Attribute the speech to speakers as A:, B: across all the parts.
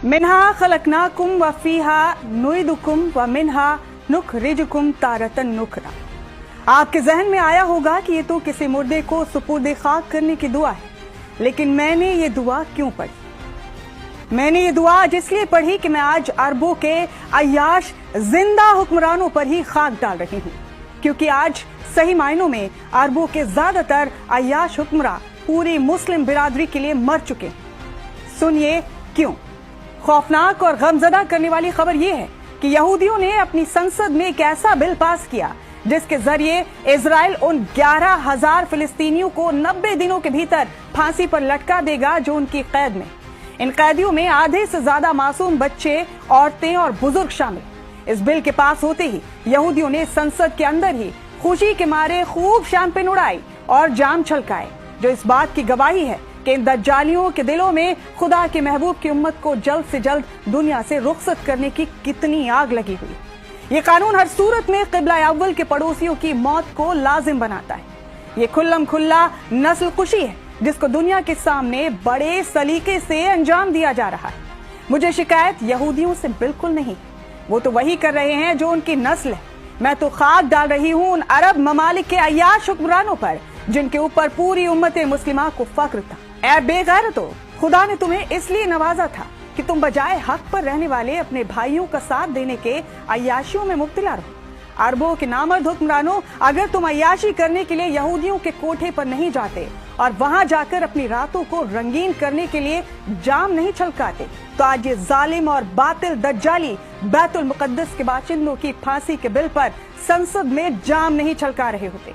A: मिन्हा खलकनाकुम व फीहा नुइदुकुम व मिन्हा नुखरिजुकुम तारतन नुखरा। आपके जहन में आया होगा कि ये तो किसी मुर्दे को सुपुर्दे खाक करने की दुआ है, लेकिन मैंने ये दुआ क्यों पढ़ी? मैंने ये दुआ इसलिए पढ़ी कि मैं आज अरबों के अय्याश जिंदा हुक्मरानों पर ही खाक डाल रही हूँ, क्योंकि आज सही मायनों में अरबों के ज्यादातर अय्याश हुक्मरान पूरी मुस्लिम बिरादरी के लिए मर चुके हैं। सुनिए क्यों। खौफनाक और गमजदा करने वाली खबर यह है कि यहूदियों ने अपनी संसद में एक ऐसा बिल पास किया जिसके जरिए इजराइल उन 11,000 फिलिस्तीनियों को 90 दिनों के भीतर फांसी पर लटका देगा जो उनकी कैद में। इन कैदियों में आधे से ज्यादा मासूम बच्चे, औरतें और बुजुर्ग शामिल। इस बिल के पास होते ही यहूदियों ने संसद के अंदर ही खुशी के मारे खूब शैंपेन उड़ाई और जाम छलकाए, जो इस बात की गवाही है कि इन दज्जालियों के दिलों में खुदा के महबूब की उम्मत को जल्द से जल्द दुनिया से रुखसत करने की कितनी आग लगी हुई। ये कानून हर सूरत में क़िबला अव्वल के पड़ोसियों की मौत को लाजिम बनाता है। ये खुल्लम खुल्ला नस्ल कुशी है जिसको दुनिया के सामने बड़े सलीके से अंजाम दिया जा रहा है। मुझे शिकायत यहूदियों से बिल्कुल नहीं, वो तो वही कर रहे हैं जो उनकी नस्ल है। मैं तो खाक डाल रही हूँ उन अरब ममालिक के अय्याश हुक्मरानों पर जिनके ऊपर पूरी उम्मत मुस्लिमा को फख्र था। ऐ बेगैरतो, खुदा ने तुम्हें इसलिए नवाजा था कि तुम बजाय हक पर रहने वाले अपने भाइयों का साथ देने के अय्याशियों में मुब्तला रहो। अरबों के नामर्द हुक्मरानों, अगर तुम अय्याशी करने के लिए यहूदियों के कोठे पर नहीं जाते और वहां जाकर अपनी रातों को रंगीन करने के लिए जाम नहीं छलकाते, तो आज ये जालिम और बातिल दज्जाली बैतुल मुकद्दस के बाशिंदों की फांसी के बिल पर संसद में जाम नहीं छलका रहे होते।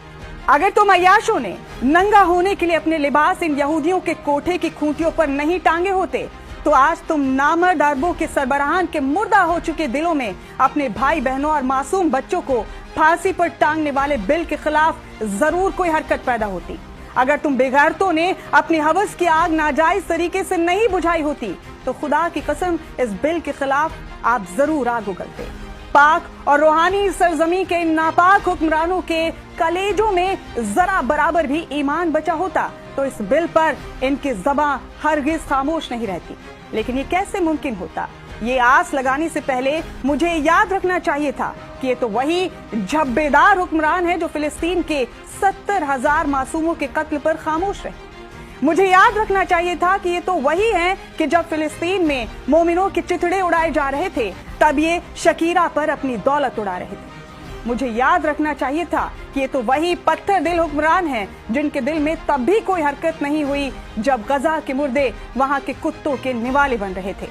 A: अगर तुम अय्याशों ने नंगा होने के लिए अपने लिबास इन यहूदियों के कोठे की खूंटियों पर नहीं टांगे होते, तो आज तुम नामर्द अरबों के सरबराहान के मुर्दा हो चुके दिलों में अपने भाई बहनों और मासूम बच्चों को फांसी पर टांगने वाले बिल के खिलाफ जरूर कोई हरकत पैदा होती। अगर तुम बेगैरतों ने अपनी हवस की आग नाजायज तरीके से नहीं बुझाई होती, तो खुदा की कसम इस बिल के खिलाफ आप जरूर आग उगलते। पाक और रूहानी सरजमी के इन नापाक हुक्मरानों के कलेजों में जरा बराबर भी ईमान बचा होता तो इस बिल पर इनकी ज़बां हरगिज खामोश नहीं रहती। लेकिन ये कैसे मुमकिन होता? ये आस लगाने से पहले मुझे याद रखना चाहिए था कि ये तो वही झब्बेदार हुक्मरान है जो फिलिस्तीन के 70,000 मासूमों के कत्ल पर खामोश रहे। मुझे याद रखना चाहिए था कि ये तो वही हैं कि जब फिलिस्तीन में मोमिनों के चिथड़े उड़ाए जा रहे थे, तब ये शकीरा पर अपनी दौलत उड़ा रहे थे। मुझे याद रखना चाहिए था कि ये तो वही पत्थर दिल हुक्मरान हैं जिनके दिल में तब भी कोई हरकत नहीं हुई जब गजा के मुर्दे वहां के कुत्तों के निवाले बन रहे थे।